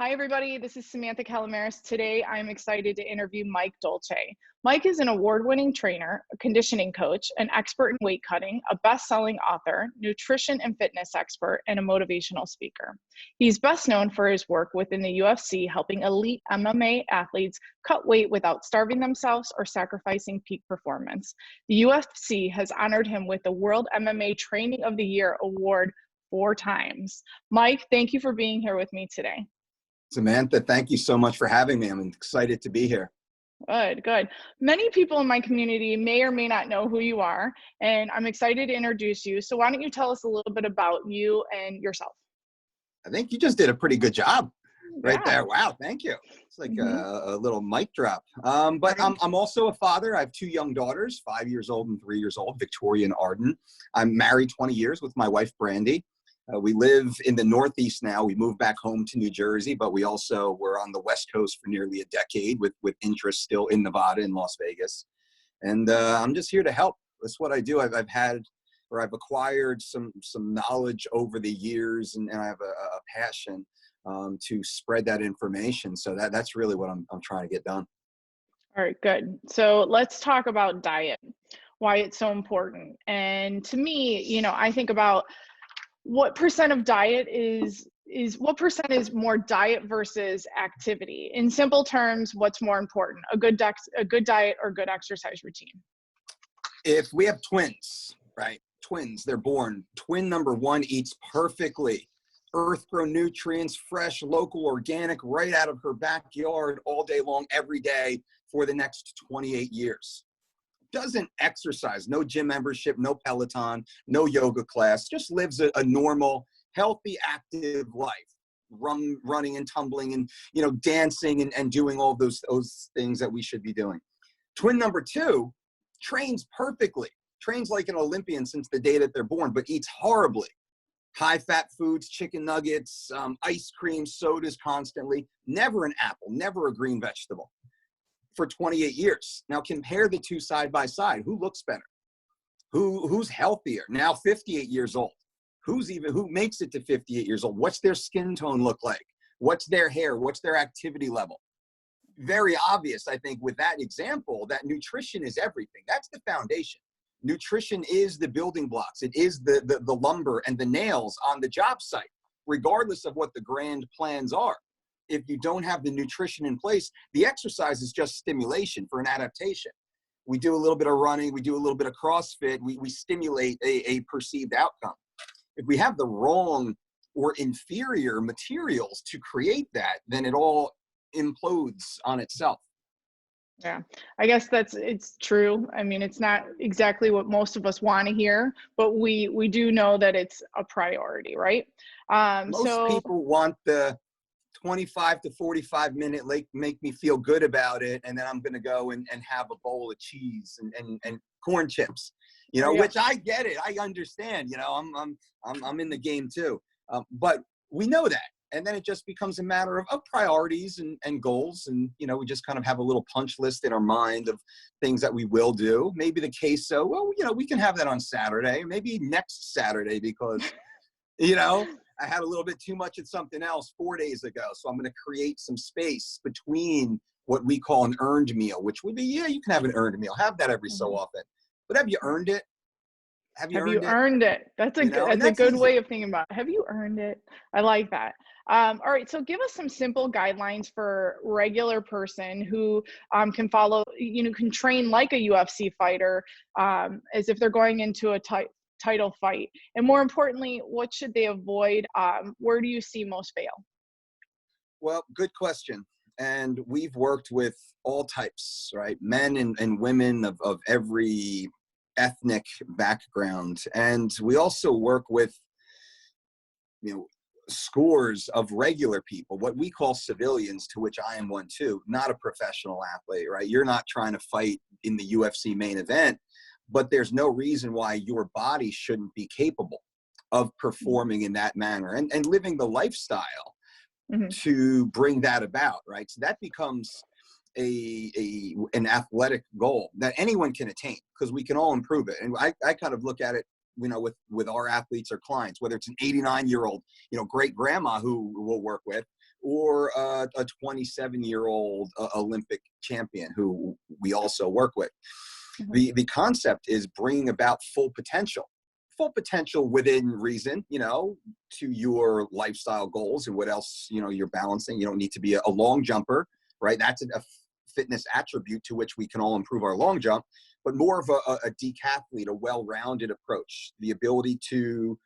Hi, everybody. This is Samantha Calamaris. Today, I'm excited to interview Mike Dolce. Mike is an award-winning trainer, a conditioning coach, an expert in weight cutting, a best-selling author, nutrition and fitness expert, and a motivational speaker. He's best known for his work within the UFC, helping elite MMA athletes cut weight without starving themselves or sacrificing peak performance. The UFC has honored him with the World MMA Training of the Year award 4 times. Mike, thank you for being here with me today. Samantha, thank you so much for having me. I'm excited to be here. Good, good. Many people in my community may or may not know who you are, and I'm excited to introduce you. So why don't you tell us a little bit about you and yourself? I think you just did a pretty good job right Yeah. there. Wow, thank you. It's like Mhm. a little mic drop. But I'm also a father. I have 2 young daughters, 5 years old and 3 years old, Victoria and Arden. I'm married 20 years with my wife, Brandy. We live in the Northeast now. We moved back home to New Jersey, but we also were on the West Coast for nearly a decade with interest still in Nevada and Las Vegas. And I'm just here to help. That's what I do. I've acquired some knowledge over the years, and I have a passion to spread that information. So that's really what I'm trying to get done. All right, good. So let's talk about diet, why it's so important. And to me, I think about what percent of diet is what percent is more diet versus activity? In simple terms, what's more important, a good diet or good exercise routine? If we have twins, right? Twins, they're born. Twin number 1 eats perfectly. Earth-grown nutrients, fresh, local, organic, right out of her backyard all day long, every day for the next 28 years. Doesn't exercise, no gym membership, no Peloton, no yoga class, just lives a normal, healthy, active life, running and tumbling and, dancing and doing all those things that we should be doing. Twin number 2 trains perfectly, trains like an Olympian since the day that they're born, but eats horribly. High-fat foods, chicken nuggets, ice cream, sodas constantly, never an apple, never a green vegetable. For 28 years. Now compare the 2 side by side. Who looks better? Who's healthier? Now 58 years old. Who makes it to 58 years old? What's their skin tone look like? What's their hair? What's their activity level? Very obvious, I think, with that example, that nutrition is everything. That's the foundation. Nutrition is the building blocks. It is the lumber and the nails on the job site, regardless of what the grand plans are. If you don't have the nutrition in place, the exercise is just stimulation for an adaptation. We do a little bit of running, we do a little bit of CrossFit, we stimulate a perceived outcome. If we have the wrong or inferior materials to create that, then it all implodes on itself. Yeah, I guess it's true. I mean, it's not exactly what most of us want to hear, but we do know that it's a priority, right? Most people want the 25 to 45 minute, like, make me feel good about it, and then I'm going to go and have a bowl of cheese and corn chips, Yeah. which I get it. I understand, I'm in the game too. But we know that. And then it just becomes a matter of priorities and goals. And, we just kind of have a little punch list in our mind of things that we will do. Maybe the queso, well, we can have that on Saturday, maybe next Saturday, because, I had a little bit too much of something else 4 days ago. So I'm going to create some space between what we call an earned meal, which would be, you can have an earned meal. Have that every so often. But have you earned it? Have you earned it? That's a good way of thinking about it. Have you earned it? I like that. All right. So give us some simple guidelines for regular person who can follow, can train like a UFC fighter as if they're going into a title fight. And more importantly, what should they avoid? Where do you see most fail? Well, good question. And we've worked with all types, right? Men and women of every ethnic background. And we also work with, scores of regular people, what we call civilians, to which I am one too, not a professional athlete, right? You're not trying to fight in the UFC main event, but there's no reason why your body shouldn't be capable of performing in that manner and living the lifestyle to bring that about, right? So that becomes an athletic goal that anyone can attain, because we can all improve it. And I kind of look at it with our athletes or clients, whether it's an 89-year-old, great grandma who we'll work with, or a 27-year-old Olympic champion who we also work with. Mm-hmm. The concept is bringing about full potential within reason, to your lifestyle goals and what else, you're balancing. You don't need to be a long jumper, right? That's a fitness attribute to which we can all improve our long jump, but more of a decathlete, a well-rounded approach, the ability to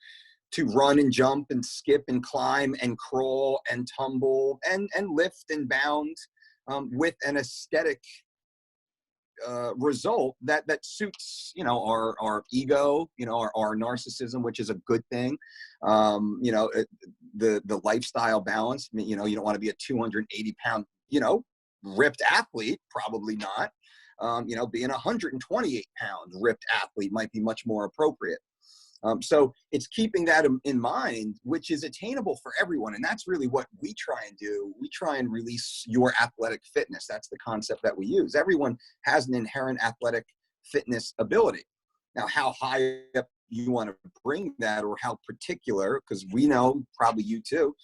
run and jump and skip and climb and crawl and tumble and lift and bound with an aesthetic result that suits our ego, our narcissism, which is a good thing. The lifestyle balance. You don't want to be a 280-pound ripped athlete, probably not. Being a 128-pound ripped athlete might be much more appropriate. So it's keeping that in mind, which is attainable for everyone. And that's really what we try and do. We try and release your athletic fitness. That's the concept that we use. Everyone has an inherent athletic fitness ability. Now, how high up you want to bring that, or how particular, because we know, probably you too,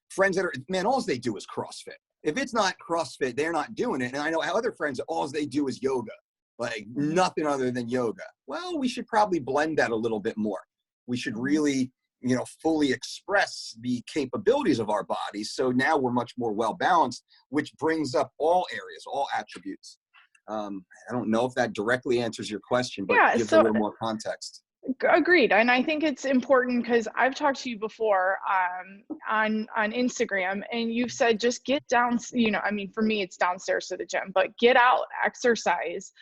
friends that are, man, all they do is CrossFit. If it's not CrossFit, they're not doing it. And I know other friends, all they do is yoga, like nothing other than yoga. Well, we should probably blend that a little bit more. We should really, fully express the capabilities of our bodies. So now we're much more well-balanced, which brings up all areas, all attributes. I don't know if that directly answers your question, but gives a little more context. Agreed. And I think it's important because I've talked to you before on Instagram, and you've said just get down, for me, it's downstairs to the gym, but get out, exercise,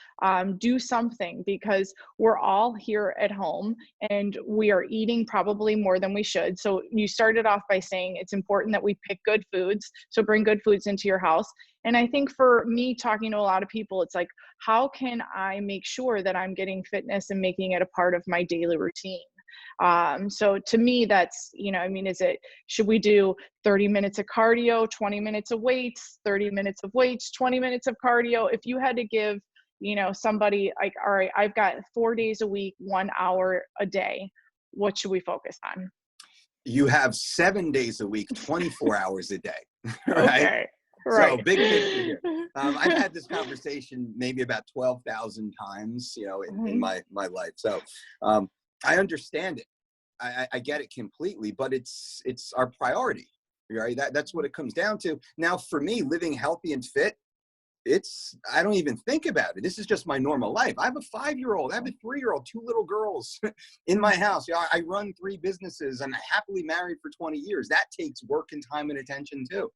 do something, because we're all here at home and we are eating probably more than we should. So you started off by saying it's important that we pick good foods. So bring good foods into your house. And I think for me, talking to a lot of people, it's like, how can I make sure that I'm getting fitness and making it a part of my daily routine? So to me, that's, should we do 30 minutes of cardio, 20 minutes of weights, 30 minutes of weights, 20 minutes of cardio? If you had to give, somebody like, all right, I've got 4 days a week, 1 hour a day, what should we focus on? You have 7 days a week, 24 hours a day, right? Okay. Right. So big picture here. I've had this conversation maybe about 12,000 times, in my life. So I understand it. I get it completely, but it's our priority, right? That's what it comes down to. Now, for me, living healthy and fit, I don't even think about it. This is just my normal life. I have a 5-year-old, I have a 3-year-old, 2 little girls in my house. I run 3 businesses. I'm happily married for 20 years. That takes work and time and attention too.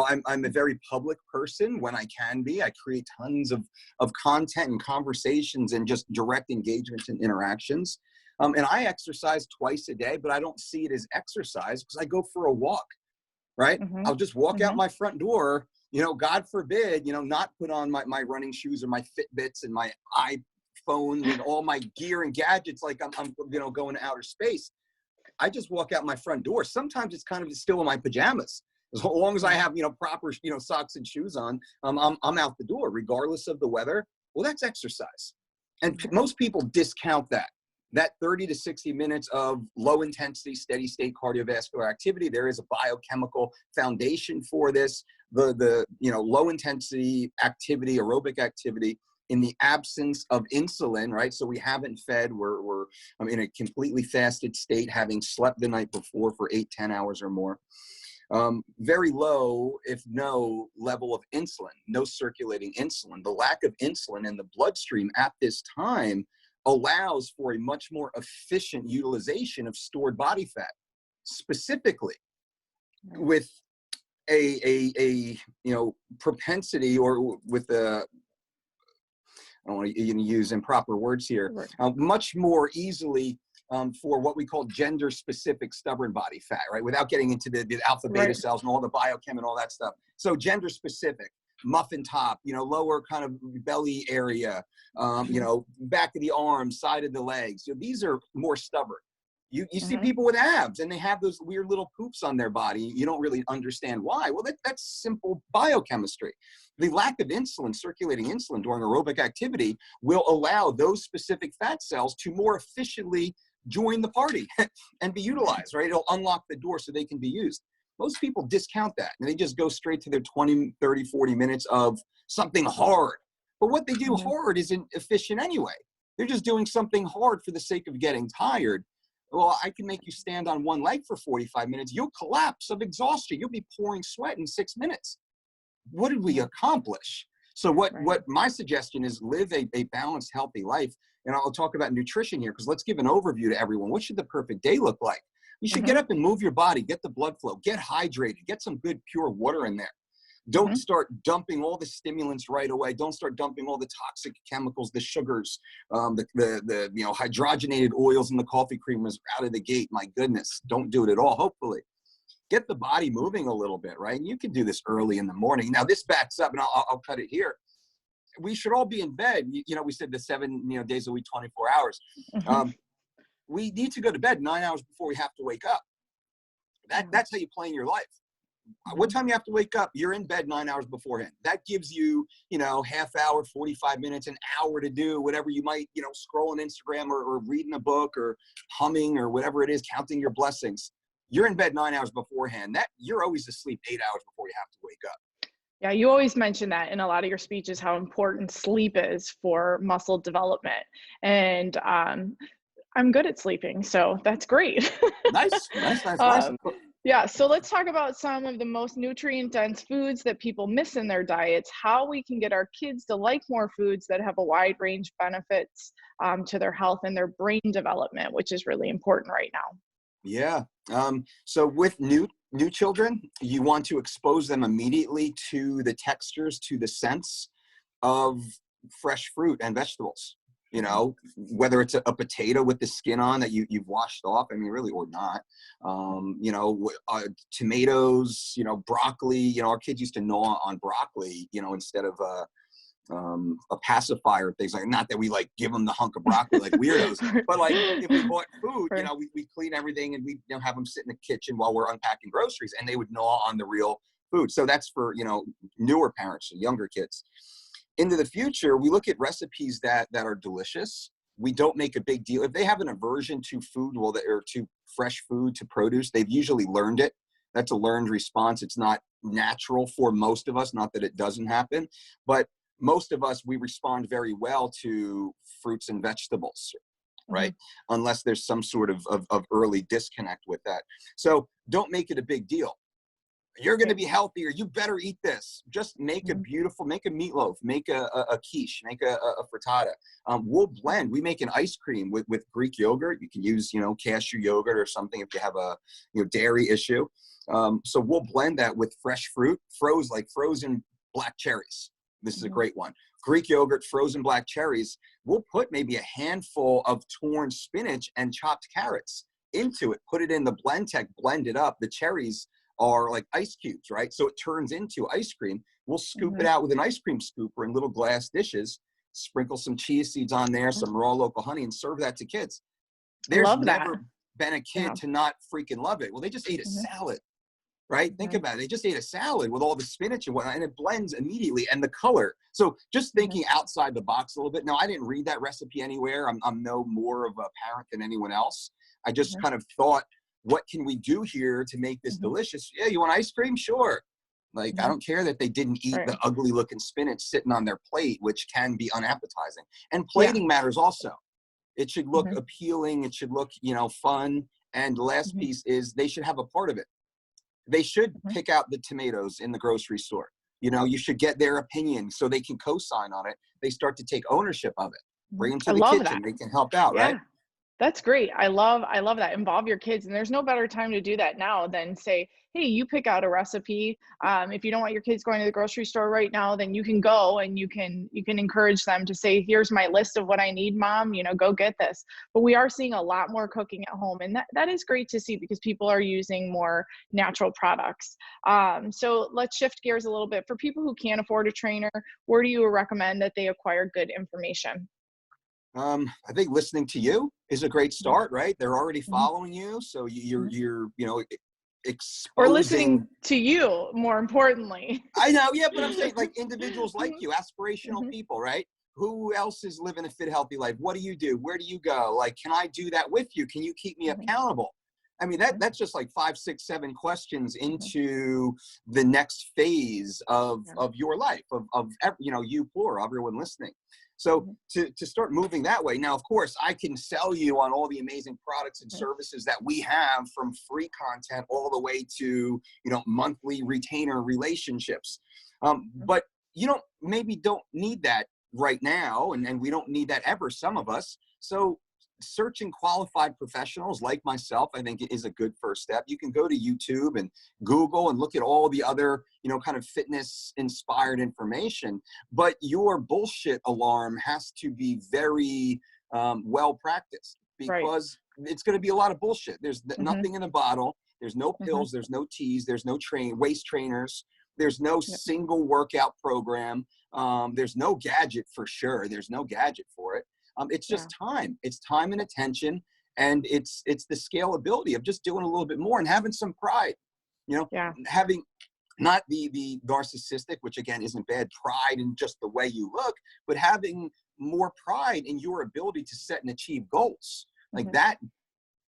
I'm a very public person when I can be. I create tons of content and conversations and just direct engagements and interactions. And I exercise twice a day, but I don't see it as exercise because I go for a walk, right? I'll just walk out my front door. God forbid, not put on my running shoes or my Fitbits and my iPhone and all my gear and gadgets like I'm going to outer space. I just walk out my front door. Sometimes it's kind of still in my pajamas. As long as I have, proper, socks and shoes on, I'm out the door regardless of the weather. Well, that's exercise. And most people discount that 30 to 60 minutes of low intensity, steady state cardiovascular activity. There is a biochemical foundation for this. The low intensity activity, aerobic activity in the absence of insulin, right? So we haven't fed, we're in a completely fasted state, having slept the night before for 8-10 hours or more. Very low, if no, level of insulin, no circulating insulin. The lack of insulin in the bloodstream at this time allows for a much more efficient utilization of stored body fat, specifically with a propensity, or with I don't want to use improper words here, much more easily for what we call gender specific stubborn body fat, right? Without getting into the alpha beta cells and all the biochem and all that stuff. So gender specific, muffin top, lower kind of belly area, back of the arms, side of the legs. These are more stubborn. You see people with abs and they have those weird little poops on their body. You don't really understand why. Well, that's simple biochemistry. The lack of insulin, circulating insulin during aerobic activity, will allow those specific fat cells to more efficiently join the party and be utilized, right? It'll unlock the door so they can be used. Most people discount that and they just go straight to their 20, 30, 40 minutes of something hard. But what they do hard isn't efficient anyway. They're just doing something hard for the sake of getting tired. Well, I can make you stand on one leg for 45 minutes. You'll collapse of exhaustion. You'll be pouring sweat in 6 minutes. What did we accomplish? So what my suggestion is, live a balanced, healthy life. And I'll talk about nutrition here, because let's give an overview to everyone. What should the perfect day look like? You should get up and move your body, get the blood flow, get hydrated, get some good pure water in there. Don't start dumping all the stimulants right away. Don't start dumping all the toxic chemicals, the sugars, the hydrogenated oils in the coffee creamers out of the gate. My goodness, don't do it at all. Hopefully, get the body moving a little bit, right? And you can do this early in the morning. Now, this backs up, and I'll cut it here. We should all be in bed. We said the 7 days a week, 24 hours. We need to go to bed 9 hours before we have to wake up. That's how you plan your life. What time you have to wake up? You're in bed 9 hours beforehand. That gives you, half hour, 45 minutes, an hour to do whatever you might, scroll on Instagram or reading a book or humming or whatever it is, counting your blessings. You're in bed 9 hours beforehand. You're always asleep 8 hours before you have to wake up. Yeah, you always mention that in a lot of your speeches, how important sleep is for muscle development. And I'm good at sleeping, so that's great. Nice. Yeah, so let's talk about some of the most nutrient-dense foods that people miss in their diets, how we can get our kids to like more foods that have a wide range of benefits to their health and their brain development, which is really important right now. Yeah. So with new children, you want to expose them immediately to the textures, to the scents of fresh fruit and vegetables. Whether it's a potato with the skin on that you've washed off, really, or not. Tomatoes, broccoli. Our kids used to gnaw on broccoli, instead of a pacifier, things like, not that we give them the hunk of broccoli like weirdos, but if we bought food, we clean everything and we have them sit in the kitchen while we're unpacking groceries, and they would gnaw on the real food. So that's for newer parents, younger kids. Into the future, we look at recipes that are delicious. We don't make a big deal if they have an aversion to food, or to fresh food, to produce. They've usually learned it. That's a learned response. It's not natural for most of us. Not that it doesn't happen, but most of us, we respond very well to fruits and vegetables, right? Unless there's some sort of early disconnect with that. So don't make it a big deal. You're going to be healthier. You better eat this. Just make a meatloaf, make a quiche, make a frittata. We'll blend. We make an ice cream with Greek yogurt. You can use, cashew yogurt or something if you have a dairy issue. So we'll blend that with fresh fruit, frozen black cherries. This is a great one. Greek yogurt, frozen black cherries. We'll put maybe a handful of torn spinach and chopped carrots into it. Put it in the blend tech, blend it up. The cherries are like ice cubes, right? So it turns into ice cream. We'll scoop it out with an ice cream scooper in little glass dishes, sprinkle some chia seeds on there, some raw local honey, and serve that to kids. There's never been a kid to not freaking love it. Well, they just ate a salad, right? Think about it. They just ate a salad with all the spinach and whatnot, and it blends immediately, and the color. So just thinking outside the box a little bit. Now, I didn't read that recipe anywhere. I'm no more of a parent than anyone else. I just kind of thought, what can we do here to make this delicious? Yeah, you want ice cream? Sure. I don't care that they didn't eat the ugly looking spinach sitting on their plate, which can be unappetizing. And plating matters also. It should look appealing. It should look, fun. And the last piece is they should have a part of it. They should pick out the tomatoes in the grocery store. You should get their opinion so they can co-sign on it. They start to take ownership of it. Bring them to the kitchen. They can help out, right? That's great. I love that. Involve your kids. And there's no better time to do that now than say, hey, you pick out a recipe. If you don't want your kids going to the grocery store right now, then you can go and you can encourage them to say, here's my list of what I need, Mom, go get this. But we are seeing a lot more cooking at home. And that is great to see because people are using more natural products. So let's shift gears a little bit. For people who can't afford a trainer, where do you recommend that they acquire good information? I think listening to you is a great start, right? They're already following you. So you're exposing. Or listening to you, more importantly. I know. Yeah. But I'm saying individuals like you, aspirational people, right? who else is living a fit, healthy life? What do you do? Where do you go? Like, can I do that with you? Can you keep me accountable? I mean, that's just like 5, 6, 7 questions into the next phase of your life, of you know, you plural, everyone listening. So to start moving that way. Now, of course, I can sell you on all the amazing products and services that we have, from free content all the way to, you know, monthly retainer relationships. But you don't need that right now. And we don't need that ever, some of us. So searching qualified professionals like myself, I think, is a good first step. You can go to YouTube and Google and look at all the other, you know, kind of fitness inspired information, but your bullshit alarm has to be very well practiced, because it's going to be a lot of bullshit. There's nothing in a bottle. There's no pills. There's no teas. There's no waist trainers. There's no single workout program. There's no gadget for sure. There's no gadget for it. It's just time. It's time and attention, and it's the scalability of just doing a little bit more and having some pride. You know, having not the narcissistic, which again isn't bad, pride in just the way you look, but having more pride in your ability to set and achieve goals. Like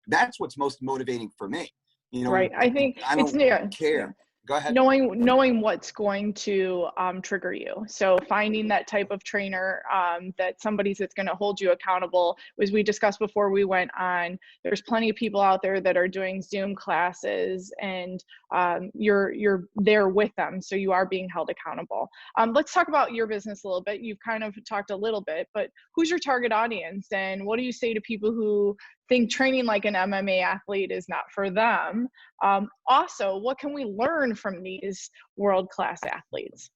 that's what's most motivating for me. You know, I think I don't care. Go ahead. Knowing what's going to trigger you. So finding that type of trainer, that somebody's that's going to hold you accountable. As we discussed before we went on, there's plenty of people out there that are doing Zoom classes, and you're there with them, so you are being held accountable. Let's talk about your business a little bit. You've kind of talked a little bit, but who's your target audience, and what do you say to people who think training like an MMA athlete is not for them? Also, what can we learn from these world-class athletes?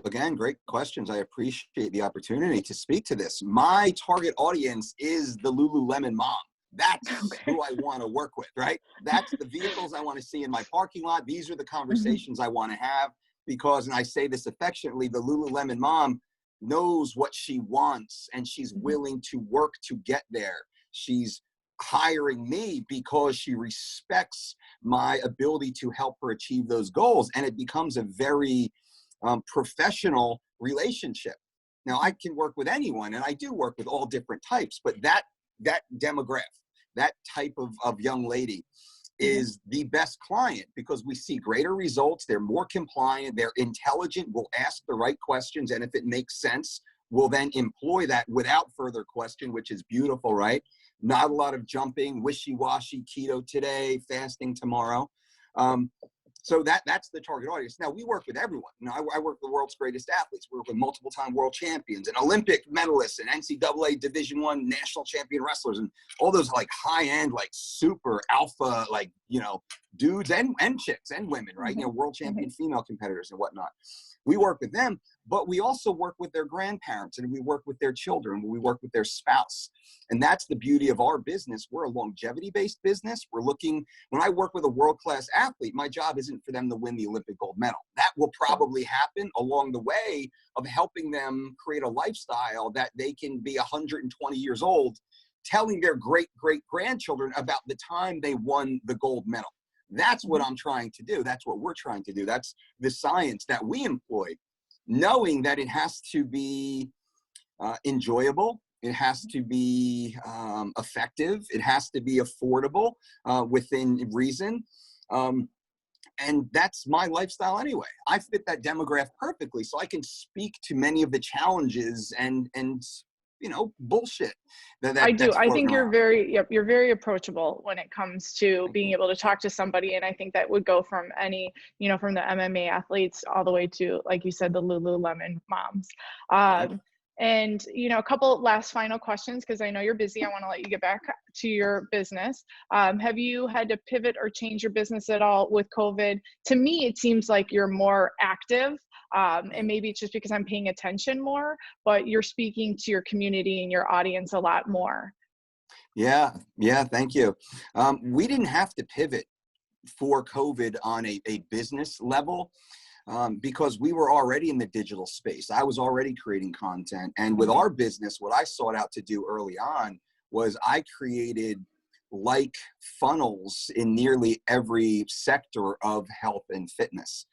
Again, great questions. I appreciate the opportunity to speak to this. My target audience is the Lululemon mom. That's who I want to work with, right? That's the vehicles I want to see in my parking lot. These are the conversations I want to have, because, and I say this affectionately, the Lululemon mom knows what she wants, and she's willing to work to get there. She's hiring me because she respects my ability to help her achieve those goals, and it becomes a very professional relationship. Now, I can work with anyone, and I do work with all different types, but that demographic, that type of young lady is the best client, because we see greater results. They're more compliant. They're intelligent. We'll ask the right questions. And if it makes sense, we'll then employ that without further question, which is beautiful, right? Not a lot of jumping, wishy-washy, keto today, fasting tomorrow. So that's the target audience. Now, we work with everyone. You know, I work with the world's greatest athletes. We work with multiple-time world champions and Olympic medalists and NCAA Division I national champion wrestlers and all those like high-end, like super alpha, like, you know, dudes and chicks and women, right? You know, world champion female competitors and whatnot. We work with them, but we also work with their grandparents, and we work with their children. We work with their spouse. And that's the beauty of our business. We're a longevity-based business. We're looking, when I work with a world-class athlete, my job isn't for them to win the Olympic gold medal. That will probably happen along the way of helping them create a lifestyle that they can be 120 years old, telling their great-great-grandchildren about the time they won the gold medal. That's what I'm trying to do. That's what we're trying to do. That's the science that we employ, knowing that it has to be enjoyable. It has to be effective. It has to be affordable within reason. And that's my lifestyle anyway. I fit that demographic perfectly, so I can speak to many of the challenges and you know, bullshit. I do. I think you're very approachable when it comes to being able to talk to somebody. And I think that would go from any, you know, from the MMA athletes all the way to, like you said, the Lululemon moms. And, you know, a couple last final questions, because I know you're busy. I want to let you get back to your business. Have you had to pivot or change your business at all with COVID? To me, it seems like you're more active. And maybe it's just because I'm paying attention more, but you're speaking to your community and your audience a lot more. Yeah, thank you. We didn't have to pivot for COVID on a business level because we were already in the digital space. I was already creating content. And with our business, what I sought out to do early on was I created like funnels in nearly every sector of health and fitness.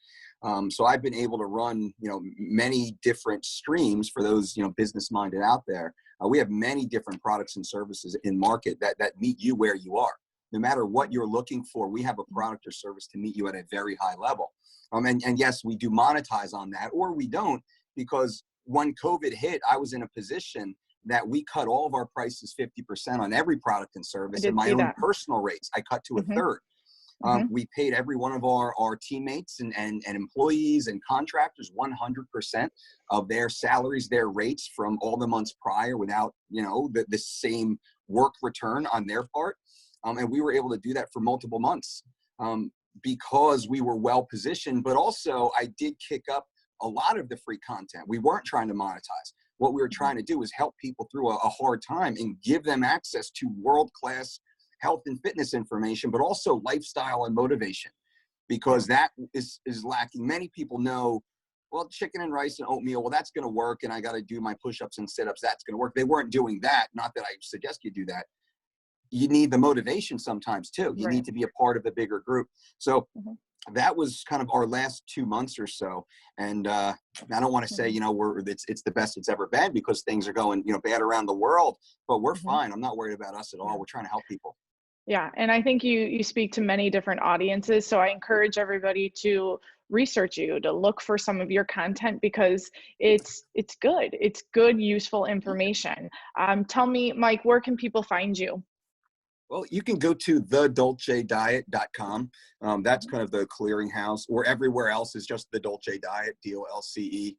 So I've been able to run, many different streams for those, business minded out there. We have many different products and services in market that meet you where you are. No matter what you're looking for, we have a product or service to meet you at a very high level. And yes, we do monetize on that, or we don't, because when COVID hit, I was in a position that we cut all of our prices 50% on every product and service, and my own personal rates I cut to a third. We paid every one of our teammates and employees and contractors 100% of their salaries, their rates from all the months prior, without the same work return on their part. And we were able to do that for multiple months because we were well positioned. But also, I did kick up a lot of the free content. We weren't trying to monetize. What we were trying to do is help people through a hard time and give them access to world-class health and fitness information, but also lifestyle and motivation, because that is lacking. Many people know, well, chicken and rice and oatmeal, well, that's going to work, and I got to do my push-ups and sit-ups, that's going to work. They weren't doing that. Not that I suggest you do that. You need the motivation sometimes too. You need to be a part of a bigger group. So that was kind of our last 2 months or so. And I don't want to say, it's the best it's ever been, because things are going, bad around the world, but we're fine. I'm not worried about us at all. We're trying to help people. Yeah. And I think you speak to many different audiences. So I encourage everybody to research you, to look for some of your content, because it's good. It's good, useful information. Tell me, Mike, where can people find you? Well, you can go to thedolcediet.com. That's kind of the clearinghouse, or everywhere else is just the Dolce Diet, DOLCE.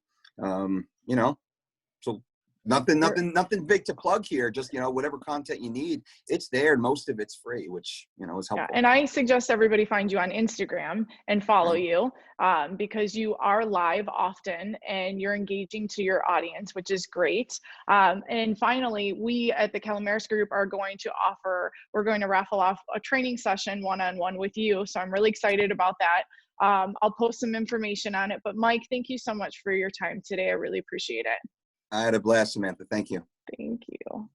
So nothing big to plug here. Just, whatever content you need, it's there. And most of it's free, which, is helpful. Yeah, and I suggest everybody find you on Instagram and follow you because you are live often and you're engaging to your audience, which is great. And finally, we at the Calamaris Group we're going to raffle off a training session one-on-one with you. So I'm really excited about that. I'll post some information on it. But Mike, thank you so much for your time today. I really appreciate it. I had a blast, Samantha. Thank you. Thank you.